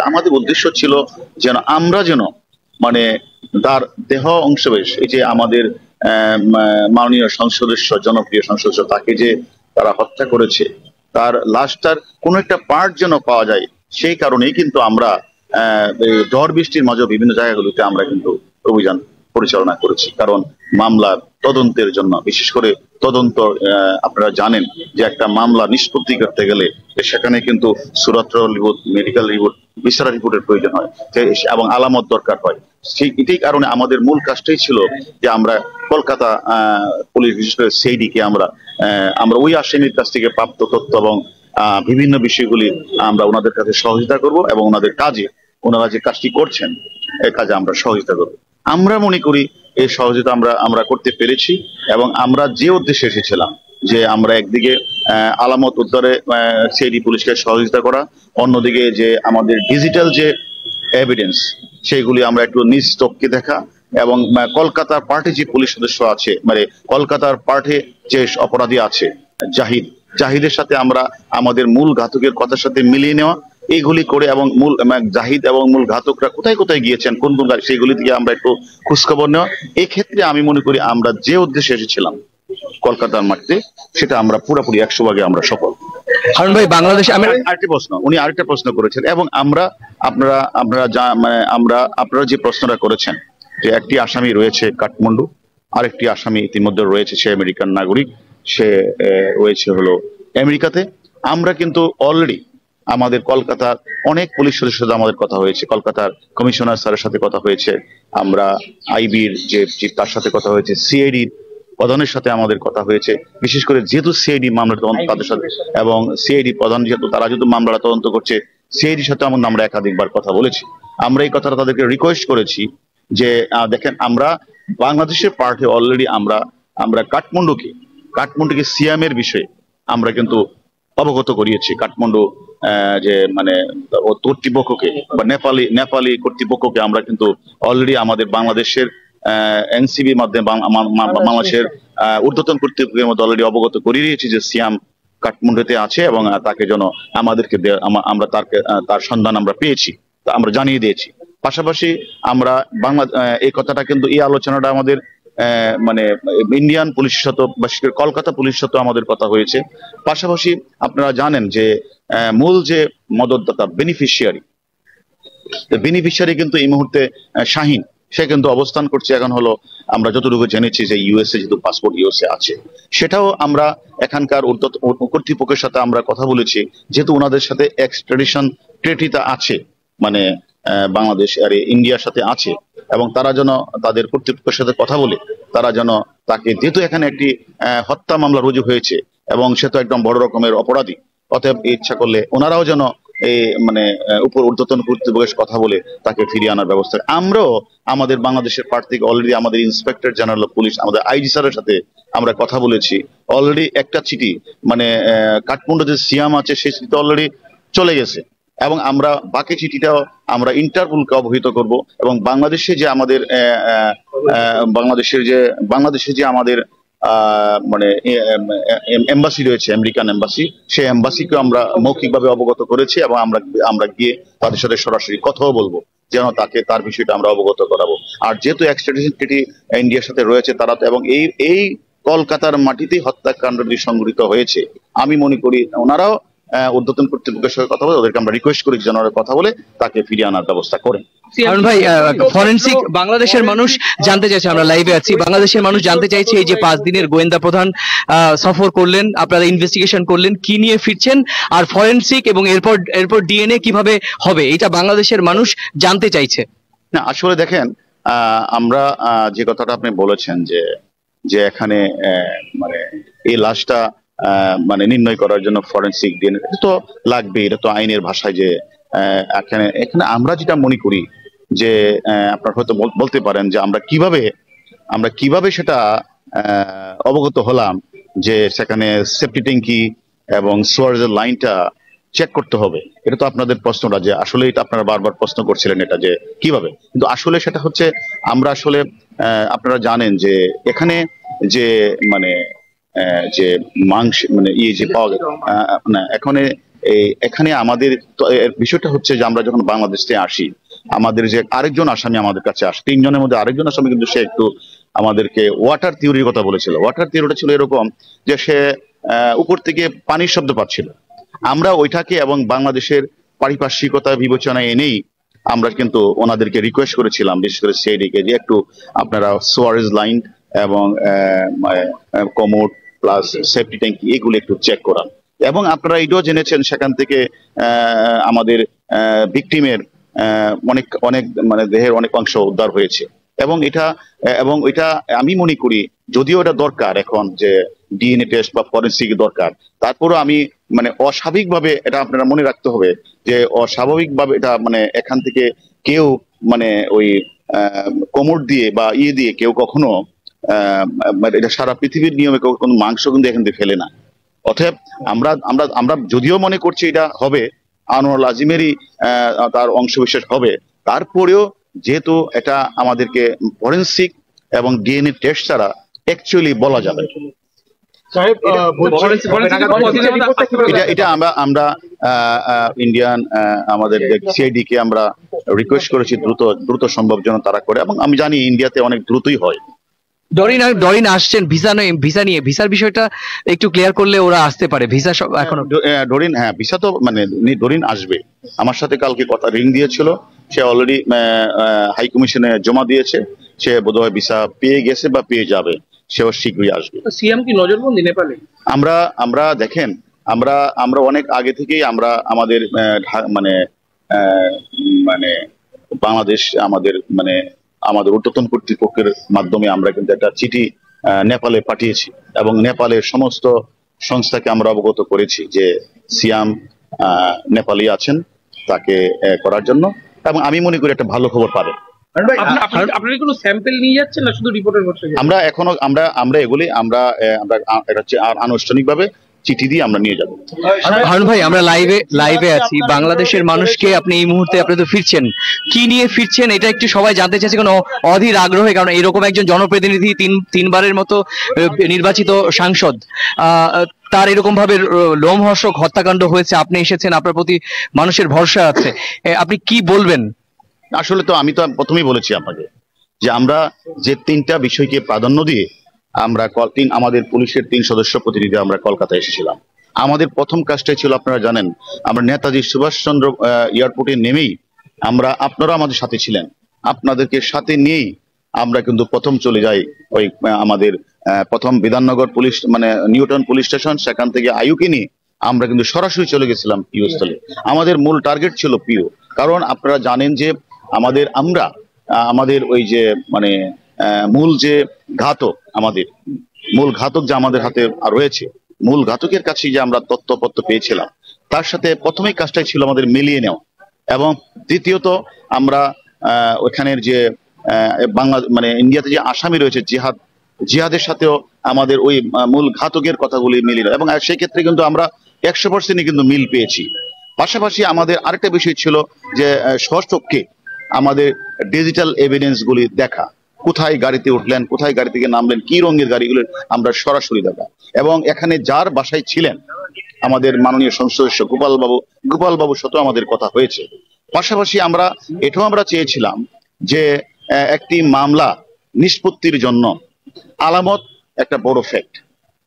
আমাদের উদ্দেশ্য ছিল যেন আমরা যেন মানে তার দেহ অংশবিশেষ, এই যে আমাদের মাননীয় সংসদ সদস্য, জনপ্রিয় সংসদ সদস্য, তাকে যে তারা হত্যা করেছে, তার লাশটার কোনো একটা পার্ট যেন পাওয়া যায়, সেই কারণেই কিন্তু আমরা এই ঝড় বৃষ্টির মাঝে বিভিন্ন জায়গাগুলোতে আমরা কিন্তু অভিযান পরিচালনা করেছি। কারণ মামলার তদন্তের জন্য, বিশেষ করে তদন্ত, আপনারা জানেন যে একটা মামলা নিষ্পত্তি করতে গেলে সেখানে কিন্তু সুরাত রিপোর্ট, মেডিকেল রিপোর্ট, বিচার রিপোর্টের প্রয়োজন হয় এবং আলামত দরকার হয়। সেই এটাই কারণে আমাদের মূল কাজটাই ছিল যে আমরা কলকাতা পুলিশ, বিশেষ করে সিআইডি কে আমরা ওই আসামির কাছ থেকে প্রাপ্ত তথ্য এবং বিভিন্ন বিষয়গুলি আমরা ওনাদের কাছে সহযোগিতা করব এবং ওনাদের কাজে, ওনারা যে কাজটি করছেন এই কাজে আমরা সহযোগিতা করব। আমরা মনে করি এই সহযোগিতা আমরা আমরা করতে পেরেছি এবং আমরা যে উদ্দেশ্যে এসেছিলাম যে আমরা একদিকে আলামত উদ্ধারে সিআইডি পুলিশকে সহযোগিতা করা, অন্যদিকে যে আমাদের ডিজিটাল যে এভিডেন্স সেইগুলি আমরা একটু নিজ চোখকে দেখা, এবং কলকাতার পার্টি যে পুলিশ সদস্য আছে, মানে কলকাতার পার্টি যে অপরাধী আছে জাহিদ, জাহিদের সাথে আমরা আমাদের মূল ঘাতকের কথার সাথে মিলিয়ে নেওয়া, এইগুলি করে এবং মূল জাহিদ এবং মূল ঘাতকরা কোথায় কোথায় গিয়েছেন, কোন কোন সেইগুলি থেকে আমরা একটু খোঁজখবর নেওয়া। এই ক্ষেত্রে আমি মনে করি আমরা যে উদ্দেশ্যে এসেছিলাম কলকাতার মাটিতে, সেটা আমরা পুরোপুরি 100 ভাগে আমরা সফল। হারুন ভাই, বাংলাদেশে আরেকটা প্রশ্ন, উনি আরেকটা প্রশ্ন করেছেন এবং আমরা আপনারা যে প্রশ্নটা করেছেন যে একটি আসামি রয়েছে কাঠমান্ডু, আরেকটি আসামি ইতিমধ্যে রয়েছে, সে আমেরিকান নাগরিক, সে রয়েছে হলো আমেরিকাতে। আমরা কিন্তু অলরেডি আমাদের কলকাতার অনেক পুলিশ সদস্যের সাথে আমাদের কথা হয়েছে, কলকাতার কমিশনার স্যারের সাথে কথা হয়েছে, আমরা আইবির যে চিফ তার সাথে কথা হয়েছে, সিআইডির প্রধানের সাথে আমাদের কথা হয়েছে, বিশেষ করে যেহেতু সিআইডি মামলার তদন্ত তাদের সাথে, এবং সিআইডি প্রধান যেহেতু তারা যেহেতু মামলাটা তদন্ত করছে, সিআইডির সাথে আমরা একাধিকবার কথা বলেছি। আমরা এই কথাটা তাদেরকে রিকোয়েস্ট করেছি যে দেখেন, আমরা বাংলাদেশের পার্টি অলরেডি আমরা কাঠমান্ডুকে সিয়ামের বিষয়ে আমরা কিন্তু অবগত করিয়েছি। কাঠমান্ডু যে মানে কর্তৃপক্ষকে বা নেপালি কর্তৃপক্ষকে আমরা কিন্তু অলরেডি আমাদের বাংলাদেশের এনসিবির মাধ্যমে বাংলাদেশের ঊর্ধ্বতন কর্তৃপক্ষের মধ্যে অলরেডি অবগত করিয়ে দিয়েছি যে সিয়াম কাঠমান্ডুতে আছে এবং তাকে যেন আমাদেরকে আমরা তার সন্ধান আমরা পেয়েছি, তা আমরা জানিয়ে দিয়েছি। পাশাপাশি আমরা এই কথাটা কিন্তু, এই আলোচনাটা আমাদের মানে ইন্ডিয়ান পুলিশের সাথে, বিশেষ করে কলকাতা পুলিশের সাথে আমাদের কথা হয়েছে। পাশাপাশি আপনারা জানেন যে মূল যে মদতদাতা বেনিফিশিয়ারি কিন্তু এই মুহূর্তে শাহিন, সে কিন্তু অবস্থান করছে এখন হলো, আমরা যতটুকু জেনেছি যে ইউএসএ, যেহেতু পাসপোর্ট ইউএসএ আছে, সেটাও আমরা এখানকার কর্তৃপক্ষের সাথে আমরা কথা বলেছি, যেহেতু ওনাদের সাথে এক্সট্রাডিশন ট্রিটিটা আছে, মানে বাংলাদেশ আর ইন্ডিয়ার সাথে আছে, এবং তারা যেন তাদের কর্তৃপক্ষের সাথে কথা বলে তারা যেন তাকে, যেহেতু এখানে একটি হত্যা মামলা রুজু হয়েছে এবং সে তো একদম বড় রকমের অপরাধী, অতএব ইচ্ছা করলে ওনারাও যেন এই মানে ঊর্ধ্বতন কর্তৃপক্ষের কথা বলে তাকে ফিরিয়ে আনার ব্যবস্থা। আমরাও আমাদের বাংলাদেশের পার্ট থেকে অলরেডি আমাদের ইন্সপেক্টর জেনারেল অফ পুলিশ, আমাদের আইজি স্যারের সাথে আমরা কথা বলেছি। অলরেডি একটা চিঠি, মানে কাঠমান্ডু যে সিয়াম আছে সেই চিঠি অলরেডি চলে গেছে, এবং আমরা বাকি চিঠিটাও আমরা ইন্টারপোলকে অবহিত করব, এবং বাংলাদেশে যে আমাদের বাংলাদেশে যে আমাদের মানে এম্বাসি রয়েছে, আমেরিকান এম্বাসি, সেই এম্বাসিকে আমরা মৌখিকভাবে অবগত করেছি, এবং আমরা গিয়ে তাদের সাথে সরাসরি কথাও বলবো যেন তার বিষয়টা আমরা অবগত করাবো। আর যেহেতু এক্সট্রাডিশন ট্রিটি ইন্ডিয়ার সাথে রয়েছে, তারা তো, এবং এই কলকাতার মাটিতেই হত্যাকাণ্ডটি সংঘটিত হয়েছে, আমি মনে করি ওনারাও ঊর্ধ্বতন কর্তৃপক্ষের সঙ্গে কথা বলে, ওদেরকে আমরা রিকোয়েস্ট করি যেন কথা বলে তাকে ফিরিয়ে আনার ব্যবস্থা করেন। কারণ ভাই, ফরেনসিক বাংলাদেশের মানুষ জানতে চাইছে, আমরা লাইভে আছি, বাংলাদেশের মানুষ জানতে চাইছে এই যে 5 দিনের গোয়েন্দা প্রধান সফর করলেন, আপনারা ইনভেস্টিগেশন করলেন, কি নিয়ে ফিরছেন, আর ফরেনসিক এবং এরপর ডিএনএ কিভাবে হবে, এটা বাংলাদেশের মানুষ জানতে চাইছে। না, আসলে দেখেন, আমরা যে কথাটা আপনি বলেছেন যে এখানে মানে এই লাশটা মানে নির্ণয় করার জন্য ফরেনসিক ডিএনএ তো লাগবে, এটা তো আইনের ভাষায়, যে এখানে আমরা যেটা মনে করি যে আপনারা হয়তো বলতে পারেন যে আমরা কিভাবে সেটা অবগত হলাম যে সেখানে সেফটি ট্যাঙ্কি এবং সোয়ারেজের লাইনটা চেক করতে হবে। এটা তো আপনাদের প্রশ্নটা, যে আসলে এটা আপনারা বারবার প্রশ্ন করছিলেন এটা যে কিভাবে, কিন্তু আসলে সেটা হচ্ছে আমরা আসলে আপনারা জানেন যে এখানে যে মানে যে মাংস মানে যে পাওয়া গেল, এখানে এখানে আমাদের বিষয়টা হচ্ছে যে আমরা যখন বাংলাদেশে আসি, আমাদের যে আরেকজন আসামি আমাদের কাছে আসে, 3 জনের মধ্যে আরেকজন আসামি কিন্তু সে একটু আমাদেরকে ওয়াটার থিওরির কথা বলেছিল। ওয়াটার থিওরিটা ছিল এরকম যে সে উপর থেকে পানির শব্দ পাচ্ছিল। আমরা ওইটাকে এবং বাংলাদেশের পারিপার্শ্বিকতা বিবেচনায় এনেই আমরা কিন্তু ওনাদেরকে রিকোয়েস্ট করেছিলাম, বিশেষ করে সিআইডিকে, যে একটু আপনারা সোয়ারেজ লাইন এবং কমোড প্লাস সেফটি ট্যাঙ্কি এগুলো একটু চেক করান। এবং আপনারা এটাও জেনেছেন সেখান থেকে আমাদের ভিকটিমের অনেক অনেক মানে দেহের অনেক অংশ উদ্ধার হয়েছে। এবং এটা আমি মনে করি, যদিও এটা দরকার এখন যে ডিএনএ টেস্ট বা ফরেন্সিক দরকার, তারপরও আমি মানে অস্বাভাবিকভাবে এটা আপনারা মনে রাখতে হবে যে অস্বাভাবিকভাবে এটা মানে এখান থেকে কেউ মানে ওই কোমর দিয়ে বা দিয়ে কেউ কখনো এটা সারা পৃথিবীর নিয়মে কোনো মাংস কিন্তু এখান থেকে ফেলে না। অতএব আমরা আমরা আমরা যদিও মনে করছি এটা হবে, আনোয়ার আজিমেরই তার অংশবিশেষ হবে, তারপরেও যেহেতু এটা আমাদেরকে ফরেন্সিক এবং ডিএনএ টেস্ট ছাড়া অ্যাকচুয়ালি বলা যাবে। এটা আমরা ইন্ডিয়ান আমাদের সিআইডি কে আমরা রিকোয়েস্ট করেছি দ্রুত সম্ভব যেন তারা করে, এবং আমি জানি ইন্ডিয়াতে অনেক দ্রুতই হয়। ডরিন আসছেন ভিসা নিয়ে, ভিসার বিষয়টা একটু ক্লিয়ার করলে ওরা আসতে পারে। ভিসা এখনো ডরিন, হ্যাঁ ভিসা তো মানে ডরিন আসবে। আমার সাথে কালকে কথা রিং দিয়েছিল, সে অলরেডি হাই কমিশনে জমা দিয়েছে, সে বোধহয় ভিসা পেয়ে গেছে বা পেয়ে যাবে, সেও শীঘ্রই আসবে। সিএম কি নজরবন্দি নেপালে? আমরা দেখেন, আমরা অনেক আগে থেকেই আমরা আমাদের মানে মানে বাংলাদেশ আমাদের ঊর্ধ্বতন কর্তৃপক্ষের মাধ্যমে আমরা কিন্তু একটা চিঠি নেপালে পাঠিয়েছি, এবং নেপালের সমস্ত সংস্থাকে আমরা অবগত করেছি যে সিয়াম নেপালি আছেন, তাকে করার জন্য। এবং আমি মনে করি একটা ভালো খবর পাবে। আপনারা কোনো স্যাম্পল নিয়ে যাচ্ছেন না শুধু রিপোর্টের ভরসা? আমরা এখনো আমরা এগুলি আমরা আনুষ্ঠানিকভাবে চিঠি দিয়ে আমরা নিয়ে যাব। হারুন ভাই, আমরা লাইভে আছি। বাংলাদেশের মানুষকে আপনি এই মুহূর্তে আপনি তো ফিরছেন, কি নিয়ে ফিরছেন এটা একটু সবাই জানতে চাইছে, কোনো অধীর আগ্রহে, কারণ এরকম একজন জনপ্রতিনিধি তিনবারের মতো নির্বাচিত সাংসদ, তার এরকম ভাবে লোমহর্ষক হত্যাকাণ্ড হয়েছে, আপনি এসেছেন, আপনার প্রতি মানুষের ভরসা আছে, আপনি কি বলবেন? আসলে তো আমি তো প্রথমেই বলেছি আপনাকে যে আমরা যে 3টা বিষয়কে প্রাধান্য দিয়ে আমরা আমাদের পুলিশের 3 সদস্য প্রতিনিধি আমরা কলকাতায় এসেছিলাম। আমাদের প্রথম কাজটাই ছিল, আপনারা জানেন, আমরা নেতাজি সুভাষচন্দ্র এয়ারপোর্টে নেমেই আপনারা আমাদের সাথে ছিলেন, আপনাদেরকে সাথে নিয়েই আমরা কিন্তু প্রথম চলে যাই ওই আমাদের প্রথম বিধাননগর পুলিশ মানে নিউটন পুলিশ স্টেশন, সেখান থেকে আইউকে নিয়ে আমরা কিন্তু সরাসরি চলে গেছিলাম পিও স্থলে। আমাদের মূল টার্গেট ছিল পিও, কারণ আপনারা জানেন যে আমাদের ওই যে মানে মূল যে ঘাতক, আমাদের মূল ঘাতক যে আমাদের হাতে রয়েছে, মূল ঘাতকের কাছে যে আমরা তথ্যপত্র পেয়েছিলাম, তার সাথে প্রথমেই কাজটাই ছিল আমাদের মিলিয়ে নেওয়া। এবং দ্বিতীয়ত আমরা ওখানের যে মানে ইন্ডিয়াতে যে আসামি রয়েছে জিহাদের সাথেও আমাদের ওই মূল ঘাতকের কথাগুলি মিলিয়ে, এবং সেই ক্ষেত্রে কিন্তু আমরা 100% কিন্তু মিল পেয়েছি। পাশাপাশি আমাদের আরেকটা বিষয় ছিল যে সচক্ষে আমাদের ডিজিটাল এভিডেন্স গুলি দেখা, কোথায় গাড়িতে উঠলেন, কোথায় গাড়ি থেকে নামলেন, কি রঙের গাড়িগুলো আমরা সরাসরি দেখা। এবং এখানে যার বাসায় ছিলেন আমাদের মাননীয় সংসদ সদস্য গোপাল বাবুর সাথে আমাদের কথা হয়েছে। পাশাপাশি এটাও আমরা চেয়েছিলাম যে একটি মামলা নিষ্পত্তির জন্য আলামত একটা বড় ফ্যাক্ট,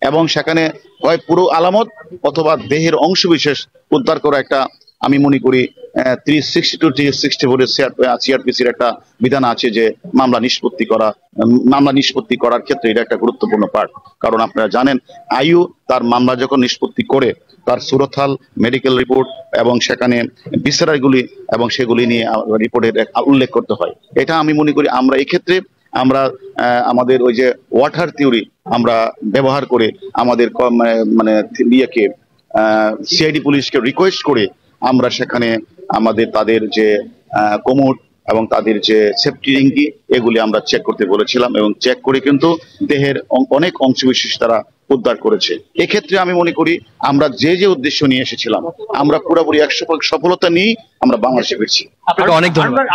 এবং সেখানে হয় পুরো আলামত অথবা দেহের অংশবিশেষ উদ্ধার করা একটা, আমি মনে করি 362 364 সিআরপিসির একটা বিধান আছে যে মামলা নিষ্পত্তি করার ক্ষেত্রে এটা একটা গুরুত্বপূর্ণ পার্ট। কারণ আপনারা জানেন আইইউ তার মামলা যখন নিষ্পত্তি করে, তার সুরতহাল মেডিকেল রিপোর্ট এবং সেখানে বিচারগুলি এবং সেগুলি নিয়ে রিপোর্টের উল্লেখ করতে হয়। এটা আমি মনে করি আমরা এই ক্ষেত্রে আমাদের ওই যে ওয়াটার থিওরি আমরা ব্যবহার করে আমাদের মানে ইয়েকে সিআইডি পুলিশকে রিকোয়েস্ট করে আমরা সেখানে তাদের যে কোমর এবং তাদের যে সেফটি রিঙ্গি এগুলি আমরা চেক করতে বলেছিলাম, এবং চেক করে কিন্তু দেহের অনেক অংশবিশেষ তারা উদ্ধার করেছে। এক্ষেত্রে আমি মনে করি আমরা যে উদ্দেশ্য নিয়ে এসেছিলাম আমরা পুরোপুরি 100% সফলতা নিয়ে আমরা বাংলাদেশে ফিরছি। অনেক ধন্যবাদ।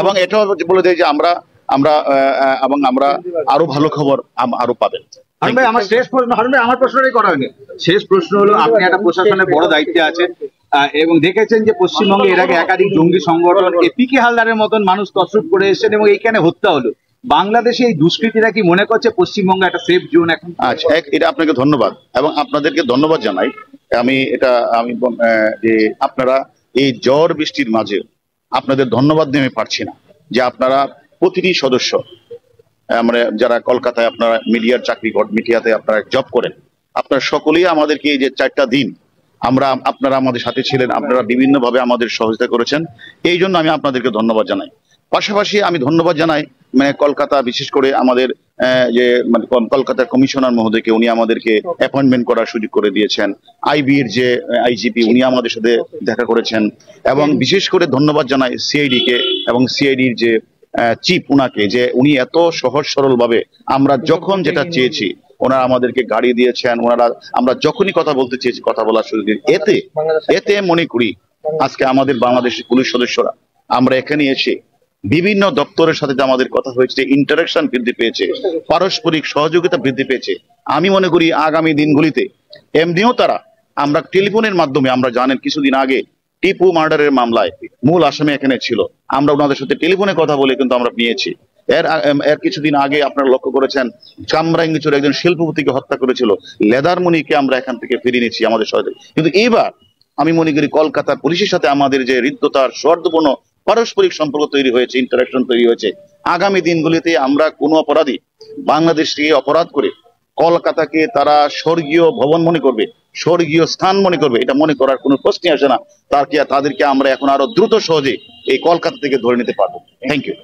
এবং এটাও বলে দেয় যে আমরা আরো ভালো খবর আরো পাবেন। হারুন ভাই, আমার শেষ প্রশ্ন, হারুন ভাই আমার প্রশ্নটাই করা হয়নি। শেষ প্রশ্ন হলো, আপনি একটা প্রশাসনের বড় দায়িত্বে আছেন এবং দেখেছেন যে পশ্চিমবঙ্গে এর আগে একাধিক জঙ্গি সংগঠন এপিকে হালদারের মতন মানুষ তসরুপ করে এসেছেন এবং এইখানে হত্যা হলো। বাংলাদেশে এই দুষ্কৃতীরা কি মনে করছে পশ্চিমবঙ্গ একটা সেফ জোন এখন? আচ্ছা, এটা আপনাকে ধন্যবাদ এবং আপনাদেরকে ধন্যবাদ জানাই। আমি যে আপনারা এই ঝড় বৃষ্টির মাঝে আপনাদের ধন্যবাদ দিয়ে আমি পারছি না যে আপনারা প্রতিটি সদস্য, আমরা যারা কলকাতায় আপনারা মিডিয়ার মিডিয়াতে আপনারা জব করেন, আপনারা সকলেই আমাদেরকে এই যে 4টা দিন আপনারা আমাদের সাথে ছিলেন, আপনারা বিভিন্নভাবে আমাদের সহযোগিতা করেছেন, এই জন্য আমি আপনাদেরকে ধন্যবাদ জানাই। পাশাপাশি আমি ধন্যবাদ জানাই কলকাতা, বিশেষ করে আমাদের যে কলকাতার কমিশনার মহোদয়কে, উনি আমাদেরকে অ্যাপয়েন্টমেন্ট করার সুযোগ করে দিয়েছেন। আইবির যে আইজিপি, উনি আমাদের সাথে দেখা করেছেন। এবং বিশেষ করে ধন্যবাদ জানাই সিআইডি কে এবং সিআইডির যে চিফ, উনাকে, যে উনি এত সহজ সরল ভাবে আমরা যখন যেটা চেয়েছি ওনারা আমাদেরকে গাড়ি দিয়েছেন। ওনারা আমরা যখনই কথা বলতে চেয়েছি কথা বলার সুযোগ দিন। এতে মনে করি আজকে আমাদের বাংলাদেশের পুলিশ সদস্যরা আমরা এখানে এসে বিভিন্ন দপ্তরের সাথে যে আমাদের কথা হয়েছে, ইন্টারাকশন বৃদ্ধি পেয়েছে, পারস্পরিক সহযোগিতা বৃদ্ধি পেয়েছে। আমি মনে করি আগামী দিনগুলিতে এমনিও আমরা টেলিফোনের মাধ্যমে, আমরা জানেন কিছুদিন আগে টিপু মার্ডারের মামলায় মূল আসামি এখানে ছিল, আমরা ওনাদের সাথে টেলিফোনে কথা বলে কিন্তু আমরা নিয়েছি। এর কিছুদিন আগে আপনারা লক্ষ্য করেছেন চামরাঙ্গিচুর একজন শিল্পপতিকে হত্যা করেছিল, লেদারমণিকে আমরা এখান থেকে ফিরিয়ে নিয়েছি আমাদের সাথে। কিন্তু এইবার আমি মনে করি কলকাতার পুলিশের সাথে আমাদের যে হৃদ্যতার সৌহার্দ্যপূর্ণ পারস্পরিক সম্পর্ক তৈরি হয়েছে, ইন্টারাকশন তৈরি হয়েছে, আগামী দিনগুলিতে আমরা কোনো অপরাধী বাংলাদেশকে অপরাধ করে কলকাতাকে তারা স্বর্গীয় ভবন মনে করবে, স্বর্গীয় স্থান মনে করবে, এটা মনে করার কোনো প্রশ্নই আসে না। তাদেরকে আমরা এখন আরো দ্রুত সহজে এই কলকাতা থেকে ধরে নিতে পারবো। Thank you.